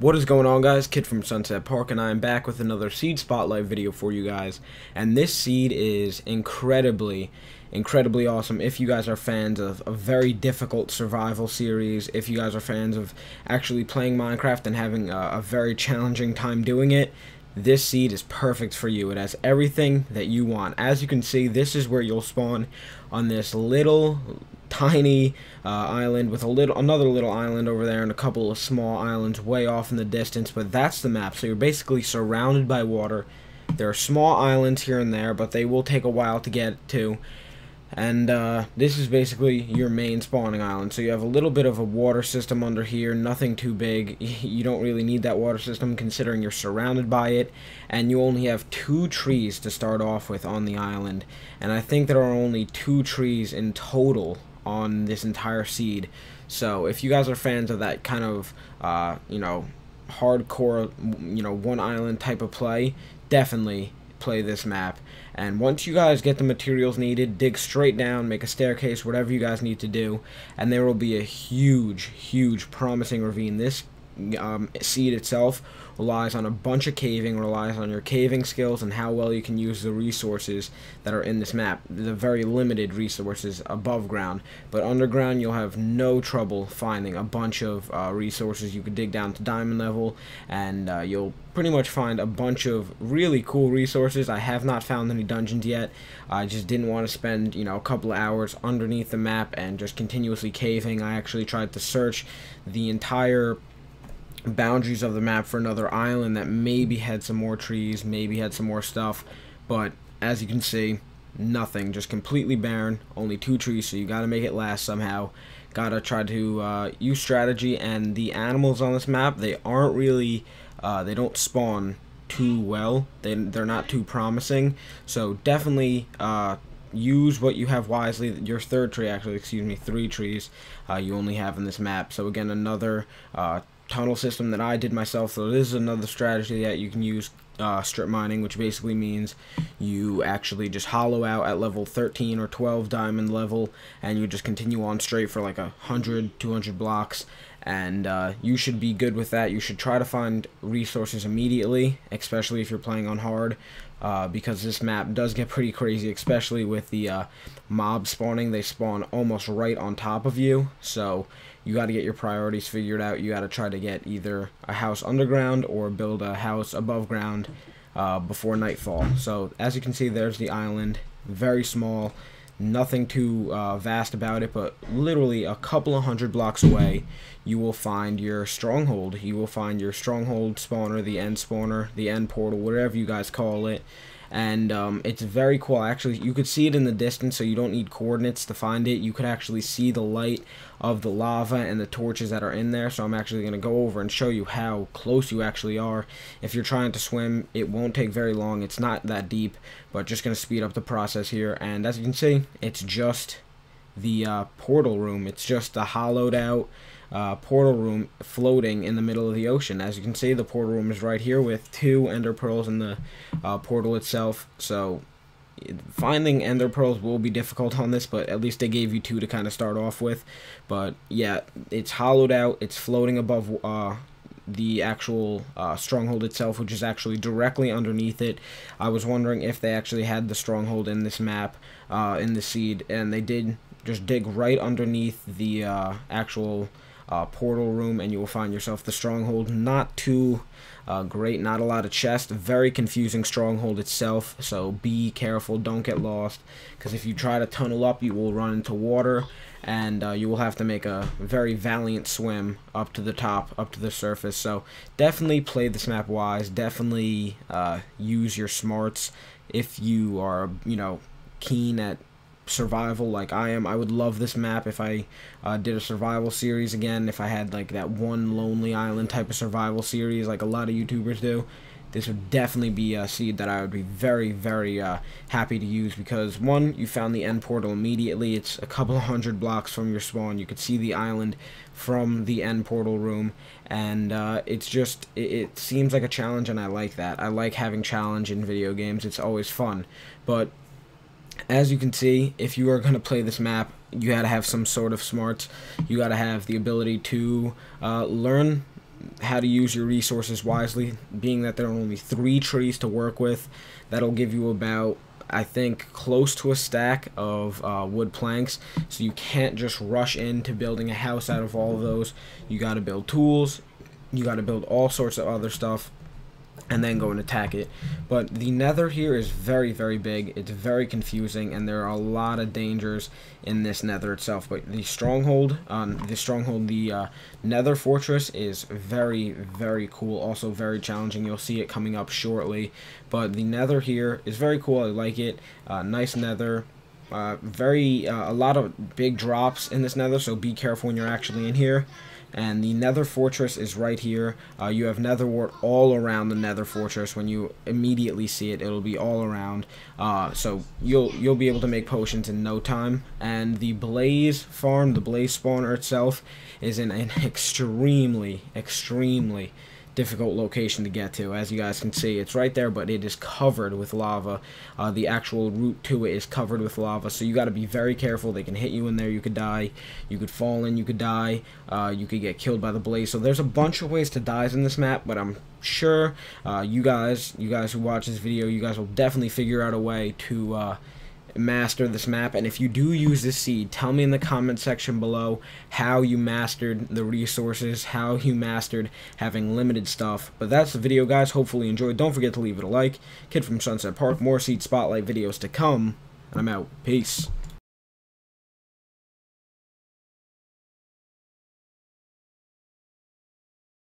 What is going on, guys? Kid from Sunset Park, and I am back with another seed spotlight video for you guys. And this seed is incredibly awesome if you guys are fans of a very difficult survival series, if you guys are fans of actually playing Minecraft and having a very challenging time doing it. This seed is perfect for you. It has everything that you want. As you can see, this is where you'll spawn on this little tiny island with another little island over there and a couple of small islands way off in the distance, but that's the map. So you're basically surrounded by water. There are small islands here and there, but they will take a while to get to. And this is basically your main spawning island. So you have a little bit of a water system under here, nothing too big. You don't really need that water system considering you're surrounded by it. And you only have 2 trees to start off with on the island. And I think there are only 2 trees in total on this entire seed. So if you guys are fans of that kind of, hardcore, one island type of play, definitely play this map. And once you guys get the materials needed, dig straight down, make a staircase, whatever you guys need to do, and there will be a huge promising ravine. This seed itself relies on a bunch of caving, relies on your caving skills and how well you can use the resources that are in this map, the very limited resources above ground. But underground you'll have no trouble finding a bunch of resources. You could dig down to diamond level and you'll pretty much find a bunch of really cool resources. I have not found any dungeons yet. I just didn't want to spend a couple of hours underneath the map and just continuously caving. I actually tried to search the entire boundaries of the map for another island that maybe had some more trees, maybe had some more stuff, but as you can see, nothing, just completely barren, only 2 trees, so you gotta make it last somehow. Gotta try to use strategy, and the animals on this map, they aren't really, they don't spawn too well, they're not too promising, so definitely use what you have wisely. Your 3rd tree, actually, excuse me, 3 trees you only have in this map. So again, another tunnel system that I did myself. So this is another strategy that you can use, strip mining, which basically means you actually just hollow out at level 13 or 12 diamond level, and you just continue on straight for like 100, 200 blocks, and you should be good with that. You should try to find resources immediately, especially if you're playing on hard, because this map does get pretty crazy, especially with the mob spawning. They spawn almost right on top of you, so you got to get your priorities figured out. You got to try to get either a house underground or build a house above ground before nightfall. So as you can see, there's the island, very small, nothing too vast about it, but literally a couple of 100 blocks away you will find your stronghold. You will find your stronghold spawner, the end spawner, the end portal, whatever you guys call it. And it's very cool. Actually, you could see it in the distance, so you don't need coordinates to find it. You could actually see the light of the lava and the torches that are in there. So I'm actually going to go over and show you how close you actually are. If you're trying to swim, it won't take very long. It's not that deep, but just going to speed up the process here. And as you can see, it's just the portal room. It's just a hollowed out portal room floating in the middle of the ocean. As you can see, the portal room is right here with 2 ender pearls in the portal itself. So finding ender pearls will be difficult on this, but at least they gave you 2 to kind of start off with. But yeah, it's hollowed out, it's floating above the actual stronghold itself, which is actually directly underneath it. I was wondering if they actually had the stronghold in this map, in the seed, and they did. Just dig right underneath the actual portal room and you will find yourself the stronghold. Not too great, not a lot of chests, very confusing stronghold itself, so be careful, don't get lost, because if you try to tunnel up you will run into water, and you will have to make a very valiant swim up to the top, up to the surface. So definitely play this map wise, definitely use your smarts. If you are keen at survival like I am, I would love this map if I did a survival series again. If I had like that one lonely island type of survival series like a lot of YouTubers do, this would definitely be a seed that I would be very happy to use, because 1, you found the end portal immediately. It's a couple of 100 blocks from your spawn. You could see the island from the end portal room, and it's just it seems like a challenge, and I like that. I like having challenge in video games. It's always fun. But as you can see, if you are going to play this map, you got to have some sort of smarts. You got to have the ability to learn how to use your resources wisely, being that there are only 3 trees to work with. That'll give you about, I think, close to a stack of wood planks, so you can't just rush into building a house out of all of those. You got to build tools, you got to build all sorts of other stuff, and then go and attack it. But the Nether here is very, very big. It's very confusing, and there are a lot of dangers in this Nether itself. But the stronghold, the Nether fortress is very, very cool. Also very challenging. You'll see it coming up shortly. But the Nether here is very cool. I like it. Nice Nether. A lot of big drops in this Nether, so be careful when you're actually in here. And the Nether fortress is right here. You have nether wart all around the Nether fortress. When you immediately see it, it'll be all around. So you'll be able to make potions in no time. And the blaze farm, the blaze spawner itself, is in an extremely difficult location to get to. As you guys can see, it's right there, but it is covered with lava. The actual route to it is covered with lava, so you got to be very careful. They can hit you in there, you could die, you could fall in, you could die, you could get killed by the blaze. So there's a bunch of ways to die in this map, but I'm sure you guys who watch this video, you guys will definitely figure out a way to master this map. And if you do use this seed, tell me in the comment section below how you mastered the resources, how you mastered having limited stuff. But that's the video, guys. Hopefully you enjoyed. Don't forget to leave it a like. Kid from Sunset Park, more seed spotlight videos to come, and I'm out. Peace.